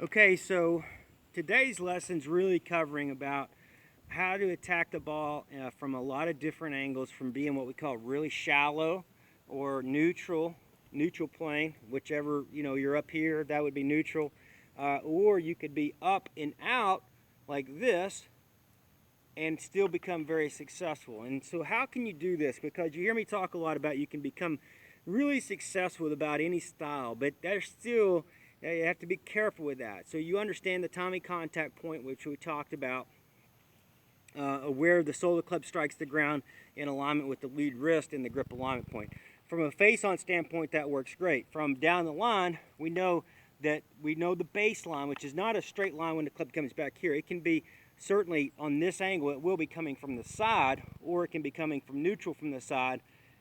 Okay, so today's lesson's really covering about how to attack the ball from a lot of different angles, from being what we call really shallow or neutral plane, whichever, you're up here, that would be neutral, or you could be up and out like this and still become very successful. And so how can you do this? Because you hear me talk a lot about you can become really successful with about any style, but there's still, you have to be careful with that. So you understand the Tommy contact point, which we talked about, where the sole of the club strikes the ground in alignment with the lead wrist and the grip alignment point. From a face-on standpoint, that works great. From down the line, we know the baseline, which is not a straight line when the club comes back here. It can be certainly on this angle, it will be coming from the side, or it can be coming from neutral from the side,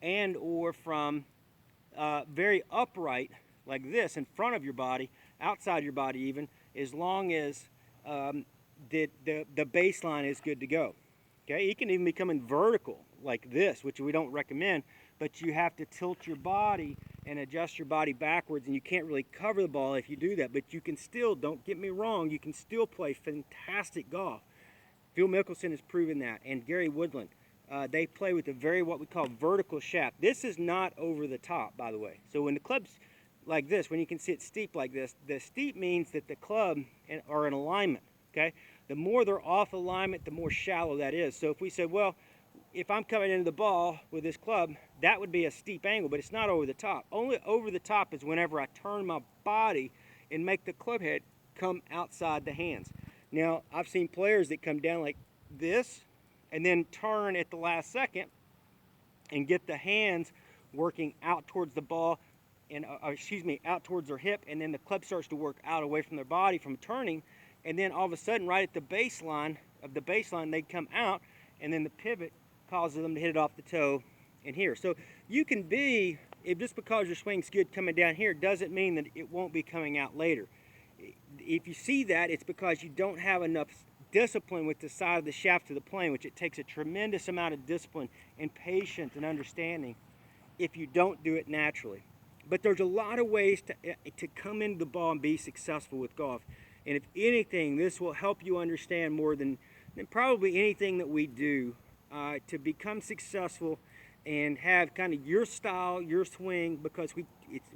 and or from very upright like this in front of your body, outside your body even, as long as the baseline is good to go. Okay, it can even be coming vertical like this, which we don't recommend, but you have to tilt your body and adjust your body backwards, and you can't really cover the ball if you do that, but you can still, don't get me wrong, you can still play fantastic golf. Phil Mickelson has proven that, and Gary Woodland. They play with a very, what we call, vertical shaft. This is not over the top, by the way. So when the club's like this, when you can see it steep like this, the steep means that the club are in alignment, okay? The more they're off alignment, the more shallow that is. So if we said, well, if I'm coming into the ball with this club, that would be a steep angle, but it's not over the top. Only over the top is whenever I turn my body and make the club head come outside the hands. Now, I've seen players that come down like this and then turn at the last second and get the hands working out towards the ball, and out towards their hip, and then the club starts to work out away from their body from turning, and then all of a sudden, right at the baseline they come out, and then the pivot causes them to hit it off the toe in here. So you can be, if just because your swing's good coming down here doesn't mean that it won't be coming out later. If you see that, it's because you don't have enough discipline with the side of the shaft of the plane, which it takes a tremendous amount of discipline and patience and understanding if you don't do it naturally. But there's a lot of ways to come into the ball and be successful with golf. And if anything, this will help you understand more than probably anything that we do to become successful and have kind of your style, your swing, because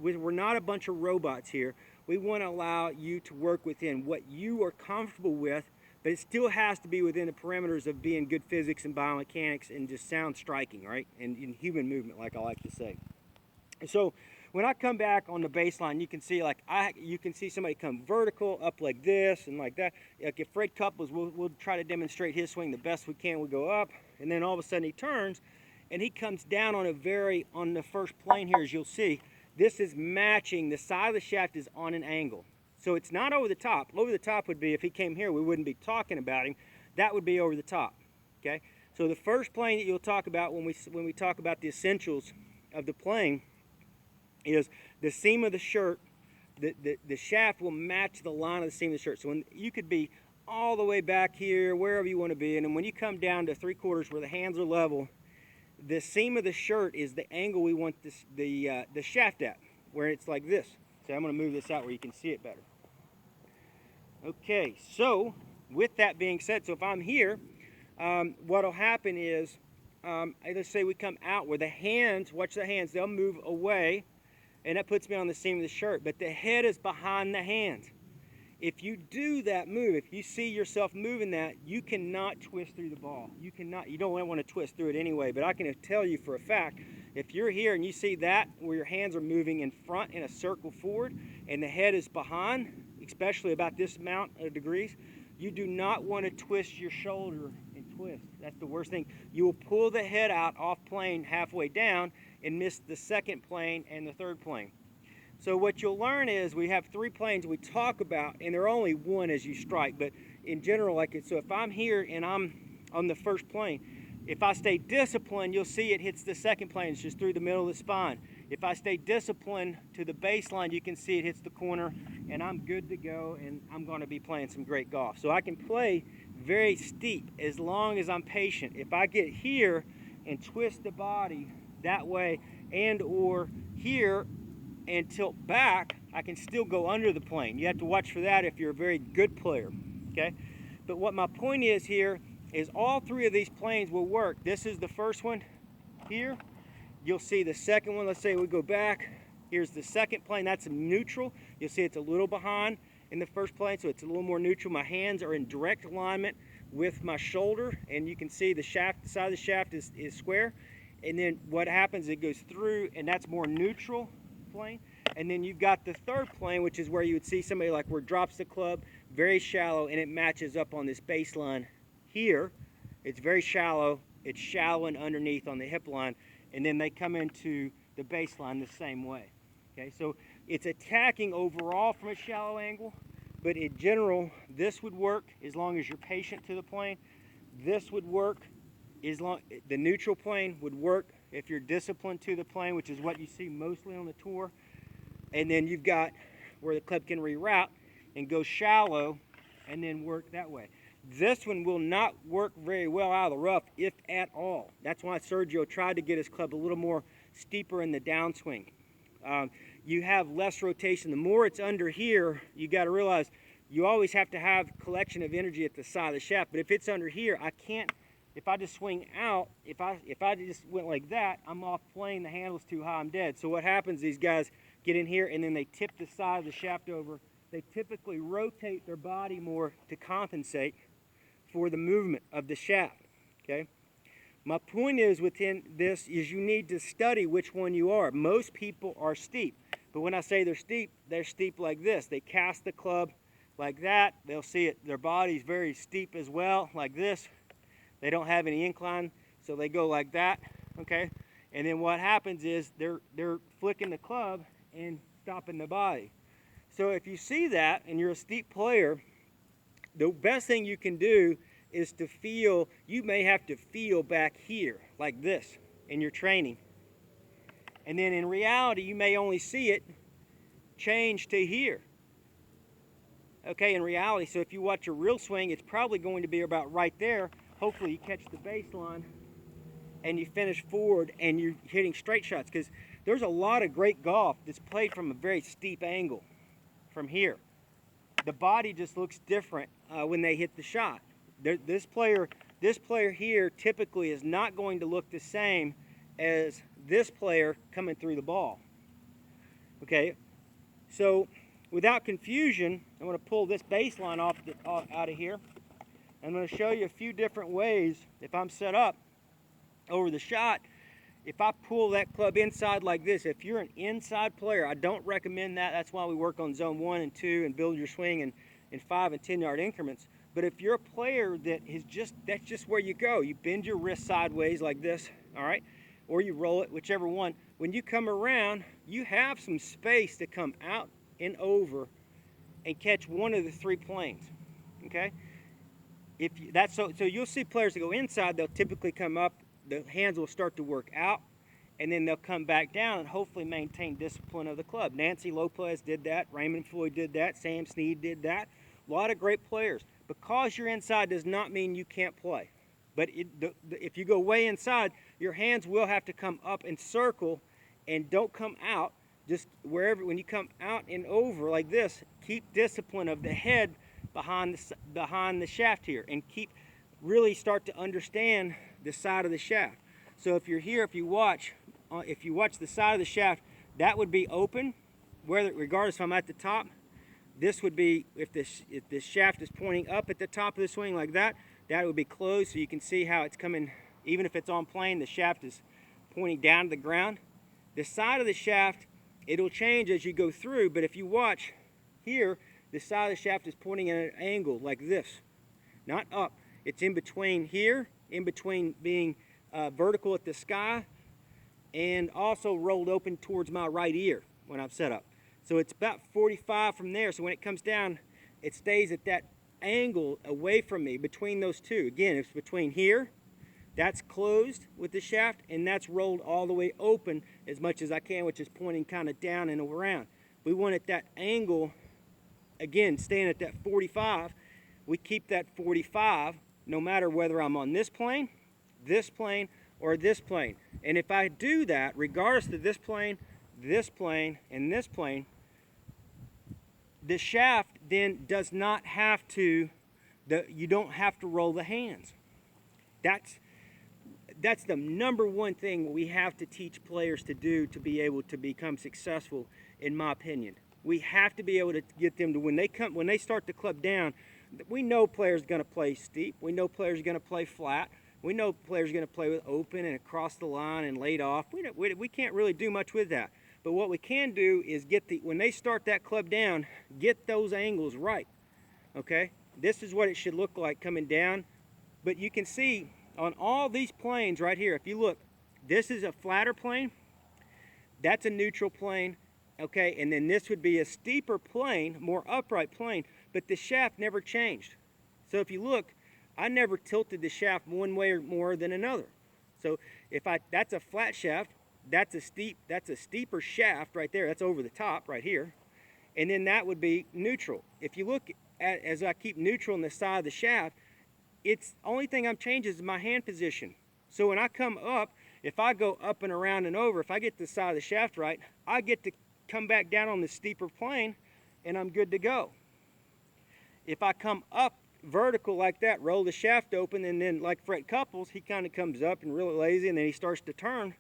we're not a bunch of robots here. We want to allow you to work within what you are comfortable with, but it still has to be within the parameters of being good physics and biomechanics and just sound striking, right? And human movement, like I like to say. And so when I come back on the baseline, you can see you can see somebody come vertical up like this and like that. Like if Fred Couples, we'll try to demonstrate his swing the best we can. We go up, and then all of a sudden he turns, and he comes down on the first plane here, as you'll see. This is matching, the side of the shaft is on an angle. So it's not over the top. Over the top would be, if he came here, we wouldn't be talking about him. That would be over the top, okay? So the first plane that you'll talk about when we talk about the essentials of the plane is the seam of the shirt. The shaft will match the line of the seam of the shirt. So when you could be all the way back here, wherever you want to be, and then when you come down to 3/4 where the hands are level, the seam of the shirt is the angle we want the shaft at, where it's like this. So I'm going to move this out where you can see it better. Okay, so with that being said, so if I'm here, what'll happen is, let's say we come out where the hands, watch the hands, they'll move away, and that puts me on the seam of the shirt, but the head is behind the hands. If you do that move, if you see yourself moving that, you cannot twist through the ball. You don't want to twist through it anyway, but I can tell you for a fact, if you're here and you see that, where your hands are moving in front in a circle forward, and the head is behind, especially about this amount of degrees, you do not want to twist your shoulder and twist. That's the worst thing. You will pull the head out off plane halfway down and miss the second plane and the third plane. So what you'll learn is we have 3 planes we talk about, and they're only one as you strike, but in general, so if I'm here and I'm on the first plane, if I stay disciplined, you'll see it hits the second plane. It's just through the middle of the spine. If I stay disciplined to the baseline, you can see it hits the corner, and I'm good to go, and I'm going to be playing some great golf. So I can play very steep as long as I'm patient. If I get here and twist the body that way and or here and tilt back, I can still go under the plane. You have to watch for that if you're a very good player, okay? But what my point is here is all three of these planes will work. This is the first one here. You'll see the second one. Let's say we go back. Here's the second plane. That's neutral. You'll see it's a little behind in the first plane, so it's a little more neutral. My hands are in direct alignment with my shoulder, and you can see the shaft, the side of the shaft is square. And then what happens, it goes through, and that's more neutral plane. And then you've got the third plane, which is where you would see somebody like where it drops the club, very shallow, and it matches up on this baseline here. It's very shallow. It's shallow and underneath on the hip line, and then they come into the baseline the same way. Okay, so it's attacking overall from a shallow angle, but in general, this would work as long as you're patient to the plane. This would work as long, the neutral plane would work if you're disciplined to the plane, which is what you see mostly on the tour. And then you've got where the club can reroute and go shallow and then work that way. This one will not work very well out of the rough, if at all. That's why Sergio tried to get his club a little more steeper in the downswing. You have less rotation. The more it's under here, you got to realize you always have to have collection of energy at the side of the shaft. But if it's under here, I can't. If I just swing out, if I just went like that, I'm off plane. The handle's too high. I'm dead. So what happens? These guys get in here and then they tip the side of the shaft over. They typically rotate their body more to compensate for the movement of the shaft. Okay. My point is within this is you need to study which one you are. Most people are steep, but when I say they're steep like this. They cast the club like that. They'll see it. Their body's very steep as well, like this. They don't have any incline, so they go like that. Okay, and then what happens is they're flicking the club and stopping the body. So if you see that and you're a steep player, the best thing you can do is to feel, you may have to feel back here like this in your training. And then in reality, you may only see it change to here. Okay, in reality, so if you watch a real swing, it's probably going to be about right there. Hopefully you catch the baseline and you finish forward and you're hitting straight shots, because there's a lot of great golf that's played from a very steep angle from here. The body just looks different when they hit the shot. This player here typically is not going to look the same as this player coming through the ball. Okay, so without confusion, I'm going to pull this baseline out of here. I'm going to show you a few different ways if I'm set up over the shot. If I pull that club inside like this, if you're an inside player, I don't recommend that. That's why we work on zone 1 and 2 and build your swing in 5 and 10 yard increments. But if you're a player that is that's just where you go. You bend your wrist sideways like this, all right? Or you roll it, whichever one. When you come around, you have some space to come out and over and catch one of the three planes, okay? So you'll see players that go inside, they'll typically come up, the hands will start to work out, and then they'll come back down and hopefully maintain discipline of the club. Nancy Lopez did that, Raymond Floyd did that, Sam Snead did that. A lot of great players. Because you're inside does not mean you can't play. But if you go way inside, your hands will have to come up and circle, and don't come out. Just wherever, when you come out and over like this, keep discipline of the head behind the shaft here, and really start to understand the side of the shaft. So if you're here, if you watch the side of the shaft, that would be open, regardless if I'm at the top. This would be, if this shaft is pointing up at the top of the swing like that, that would be closed, so you can see how it's coming. Even if it's on plane, the shaft is pointing down to the ground. The side of the shaft, it'll change as you go through, but if you watch here, the side of the shaft is pointing at an angle like this, not up. It's in between here, in between being vertical at the sky, and also rolled open towards my right ear when I'm set up. So it's about 45 from there. So when it comes down, it stays at that angle away from me between those two. Again, it's between here, that's closed with the shaft, and that's rolled all the way open as much as I can, which is pointing kind of down and around. We want at that angle, again, staying at that 45. We keep that 45 no matter whether I'm on this plane, or this plane. And if I do that, regardless of this plane, and this plane, the shaft then does not have to, you don't have to roll the hands. That's the number one thing we have to teach players to do to be able to become successful, in my opinion. We have to be able to get them to, when they start the club down, we know players are going to play steep. We know players are going to play flat. We know players are going to play with open and across the line and laid off. We can't really do much with that. But what we can do is when they start that club down, get those angles right, okay? This is what it should look like coming down. But you can see on all these planes right here, if you look, this is a flatter plane. That's a neutral plane, okay? And then this would be a steeper plane, more upright plane, but the shaft never changed. So if you look, I never tilted the shaft one way or more than another. So that's a flat shaft, that's a steeper shaft right there. That's over the top right here. And then that would be neutral. If you look at, as I keep neutral on the side of the shaft, it's only thing I'm changing is my hand position. So when I come up, if I go up and around and over, if I get the side of the shaft right, I get to come back down on the steeper plane and I'm good to go. If I come up vertical like that, roll the shaft open, and then like Fred Couples, he kind of comes up and really lazy, and then he starts to turn,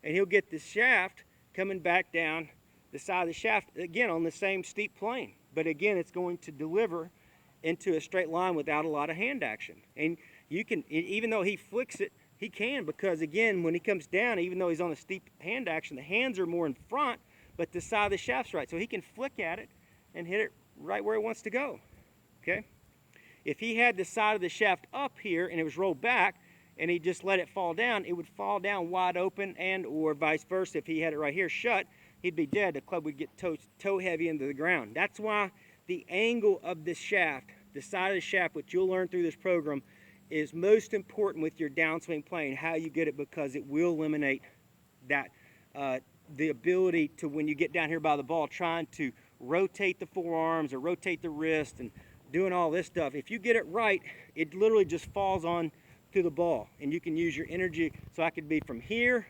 and he'll get the shaft coming back down the side of the shaft again on the same steep plane. But again, it's going to deliver into a straight line without a lot of hand action. And you can, even though he flicks it, he can, because again, when he comes down, even though he's on a steep hand action, the hands are more in front, but the side of the shaft's right. So he can flick at it and hit it right where he wants to go, okay? If he had the side of the shaft up here and it was rolled back and he just let it fall down, it would fall down wide open, and or vice versa. If he had it right here shut, he'd be dead. The club would get toe heavy into the ground. That's why the angle of the shaft, the side of the shaft, which you'll learn through this program, is most important with your downswing playing, how you get it, because it will eliminate that, the ability to, when you get down here by the ball, trying to rotate the forearms or rotate the wrist and doing all this stuff. If you get it right, it literally just falls on to the ball, and you can use your energy. So I could be from here,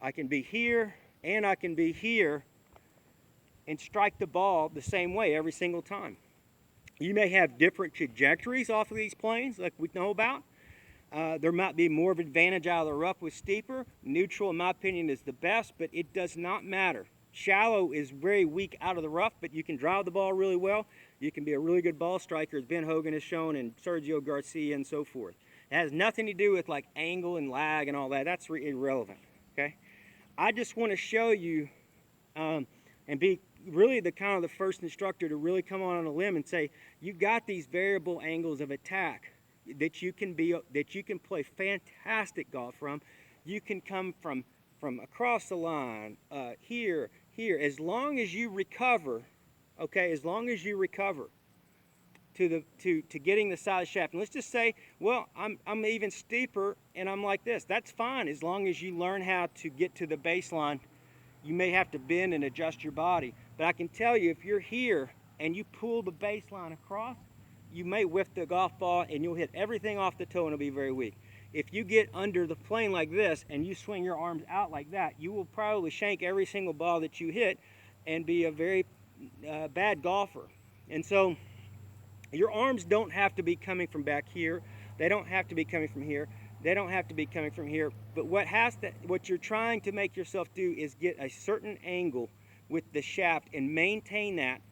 I can be here, and I can be here and strike the ball the same way every single time. You may have different trajectories off of these planes like we know about. There might be more of an advantage out of the rough with steeper. Neutral, in my opinion, is the best, but it does not matter. Shallow is very weak out of the rough, but you can drive the ball really well. You can be a really good ball striker, as Ben Hogan has shown, and Sergio Garcia and so forth. It has nothing to do with like angle and lag and all that. That's irrelevant, okay? I just want to show you and be really the kind of the first instructor to really come on a limb and say, you've got these variable angles of attack that you can play fantastic golf from. You can come from across the line, here, as long as you recover, okay, as long as you recover to getting the side of the shaft. And let's just say, well, I'm even steeper and I'm like this. That's fine as long as you learn how to get to the baseline. You may have to bend and adjust your body, but I can tell you, if you're here and you pull the baseline across, you may whiff the golf ball and you'll hit everything off the toe and it'll be very weak. If you get under the plane like this and you swing your arms out like that, you will probably shank every single ball that you hit and be a very bad golfer. And so your arms don't have to be coming from back here. They don't have to be coming from here. They don't have to be coming from here. But what you're trying to make yourself do is get a certain angle with the shaft and maintain that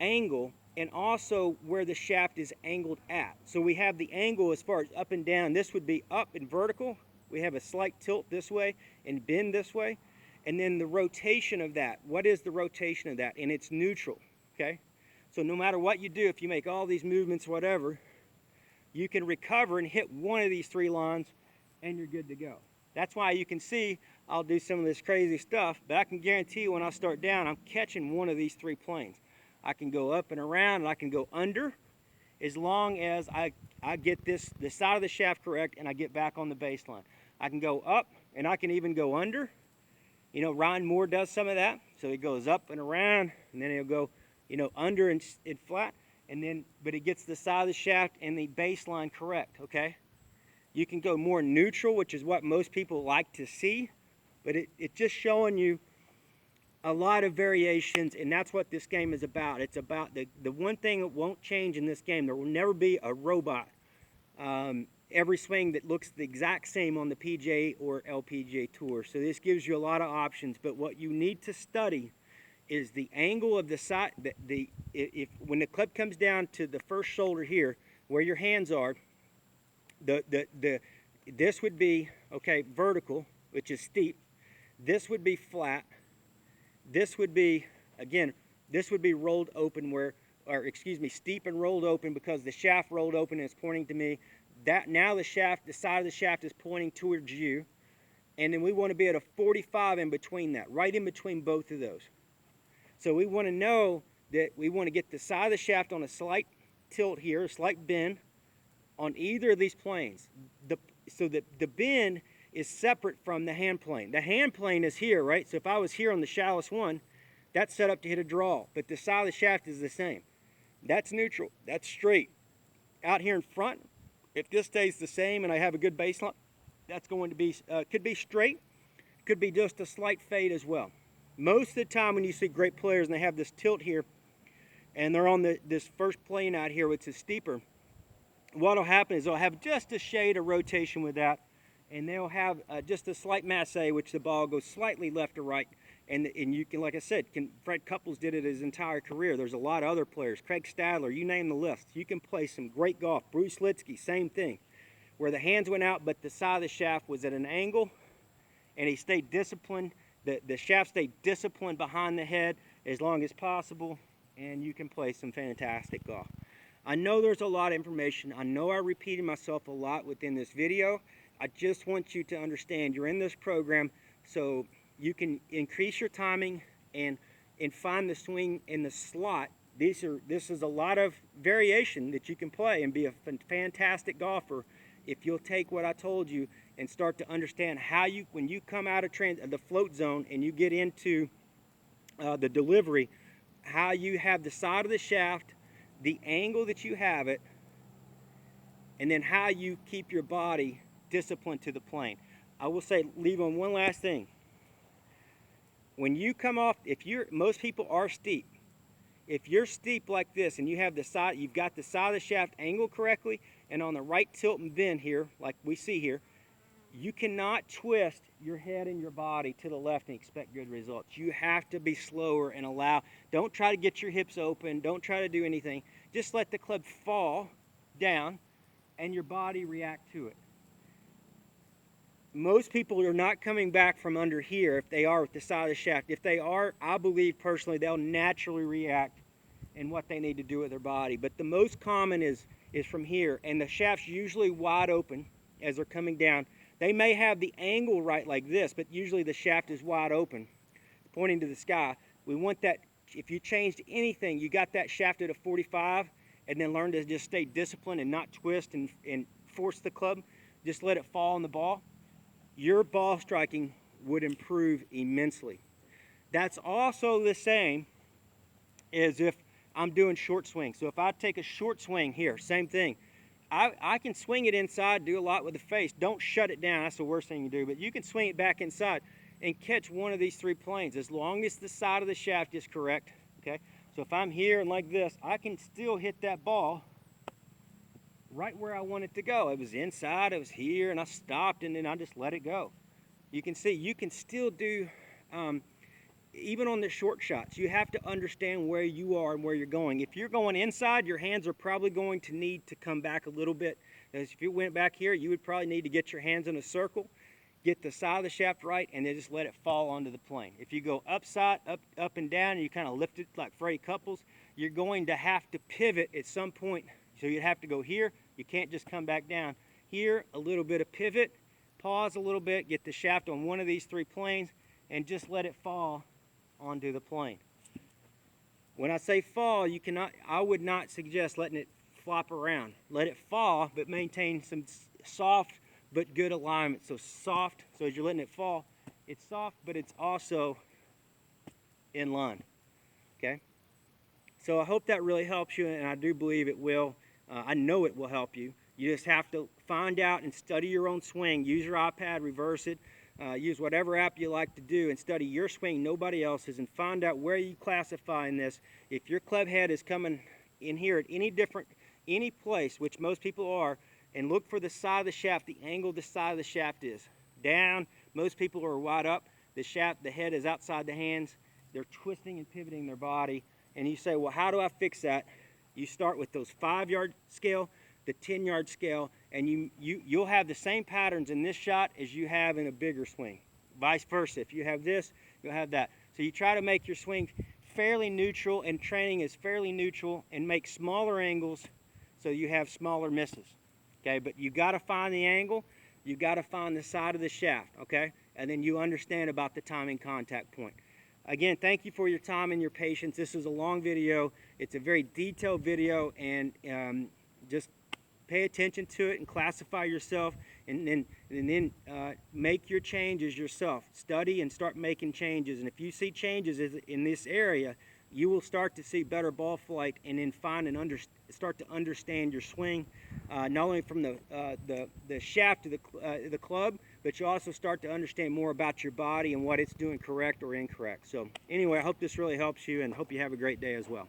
angle, and also where the shaft is angled at. So we have the angle as far as up and down. This would be up and vertical. We have a slight tilt this way and bend this way. And then the rotation of that. What is the rotation of that? And it's neutral, okay? So no matter what you do, if you make all these movements, whatever, you can recover and hit one of these three lines and you're good to go. That's why you can see I'll do some of this crazy stuff, but I can guarantee you when I start down, I'm catching one of these three planes. I can go up and around, and I can go under, as long as I get the side of the shaft correct and I get back on the baseline. I can go up, and I can even go under. You know, Ryan Moore does some of that. So he goes up and around, and then he'll go, you know, under and flat, and then, but it gets the side of the shaft and the baseline correct, okay? You can go more neutral, which is what most people like to see, but it's just showing you a lot of variations, and that's what this game is about. It's about the one thing that won't change in this game. There will never be a robot. Every swing that looks the exact same on the PGA or LPGA Tour. So this gives you a lot of options, but what you need to study is the angle of the side. If when the club comes down to the first shoulder here, where your hands are, this would be vertical, which is steep. This would be flat. This would be, again, this would be rolled open steep and rolled open because the shaft rolled open and it's pointing to me. That now the side of the shaft is pointing towards you. And then we want to be at a 45 in between that, right in between both of those. So we want to know that we want to get the side of the shaft on a slight tilt here, a slight bend on either of these planes. So that the bend is separate from the hand plane. The hand plane is here, right? So if I was here on the shallowest one, that's set up to hit a draw, but the side of the shaft is the same. That's neutral, that's straight. Out here in front, if this stays the same and I have a good baseline, that's going to be, could be straight, could be just a slight fade as well. Most of the time when you see great players and they have this tilt here, and they're on this first plane out here, which is steeper, what will happen is they'll have just a shade of rotation with that, and they'll have just a slight masse, which the ball goes slightly left or right. And you can, like I said, Fred Couples did it his entire career. There's a lot of other players. Craig Stadler, you name the list. You can play some great golf. Bruce Litsky, same thing. Where the hands went out, but the side of the shaft was at an angle, and he stayed disciplined. The shaft stayed disciplined behind the head as long as possible, and you can play some fantastic golf. I know there's a lot of information. I know I repeated myself a lot within this video. I just want you to understand you're in this program so you can increase your timing and find the swing in the slot. This is a lot of variation that you can play and be a fantastic golfer if you'll take what I told you and start to understand how when you come out of the float zone and you get into the delivery, how you have the side of the shaft, the angle that you have it, and then how you keep your body disciplined to the plane. I will say, leave on one last thing. When you come off, most people are steep. If you're steep like this and you have you've got the side of the shaft angled correctly and on the right tilt and bend here, like we see here, you cannot twist your head and your body to the left and expect good results. You have to be slower and don't try to get your hips open, don't try to do anything. Just let the club fall down and your body react to it. Most people are not coming back from under here if they are with the side of the shaft. If they are, I believe personally they'll naturally react in what they need to do with their body. But the most common is from here, and the shaft's usually wide open as they're coming down. They may have the angle right like this, but usually the shaft is wide open, pointing to the sky. We want that, if you changed anything, you got that shaft at a 45, and then learn to just stay disciplined and not twist and force the club, just let it fall on the ball. Your ball striking would improve immensely. That's also the same as if I'm doing short swing. So if I take a short swing here, same thing. I can swing it inside, do a lot with the face. Don't shut it down, that's the worst thing you do. But you can swing it back inside and catch one of these three planes as long as the side of the shaft is correct, okay? So if I'm here and like this, I can still hit that ball right where I want it to go. It was inside, it was here, and I stopped, and then I just let it go. You can see, you can still do, even on the short shots, you have to understand where you are and where you're going. If you're going inside, your hands are probably going to need to come back a little bit. As if you went back here, you would probably need to get your hands in a circle, get the side of the shaft right, and then just let it fall onto the plane. If you go up and down, and you kind of lift it like Freddie Couples, you're going to have to pivot at some point. So you'd have to go here. You can't just come back down. Here, a little bit of pivot, pause a little bit, get the shaft on one of these three planes, and just let it fall onto the plane. When I say fall, I would not suggest letting it flop around. Let it fall, but maintain some soft but good alignment. So soft, so as you're letting it fall, it's soft, but it's also in line, okay? So I hope that really helps you, and I do believe it will. I know it will help you. You just have to find out and study your own swing. Use your iPad, reverse it. use whatever app you like to do and study your swing, nobody else's, and find out where you classify in this. If your club head is coming in here at any place, which most people are, and look for the side of the shaft, the angle the side of the shaft is. Down, most people are wide up. The head is outside the hands. They're twisting and pivoting their body. And you say, well, how do I fix that? You start with those 5-yard scale, the 10-yard scale, and you'll have the same patterns in this shot as you have in a bigger swing. Vice versa. If you have this, you'll have that. So you try to make your swing fairly neutral, and training is fairly neutral, and make smaller angles so you have smaller misses. Okay, but you got to find the angle, you got to find the side of the shaft, okay? And then you understand about the timing contact point. Again, thank you for your time and your patience. This is a long video. It's a very detailed video, and just pay attention to it and classify yourself, and then make your changes yourself. Study and start making changes. And if you see changes in this area, you will start to see better ball flight, and then start to understand your swing, not only from the shaft of the club, but you also start to understand more about your body and what it's doing correct or incorrect. So anyway, I hope this really helps you, and hope you have a great day as well.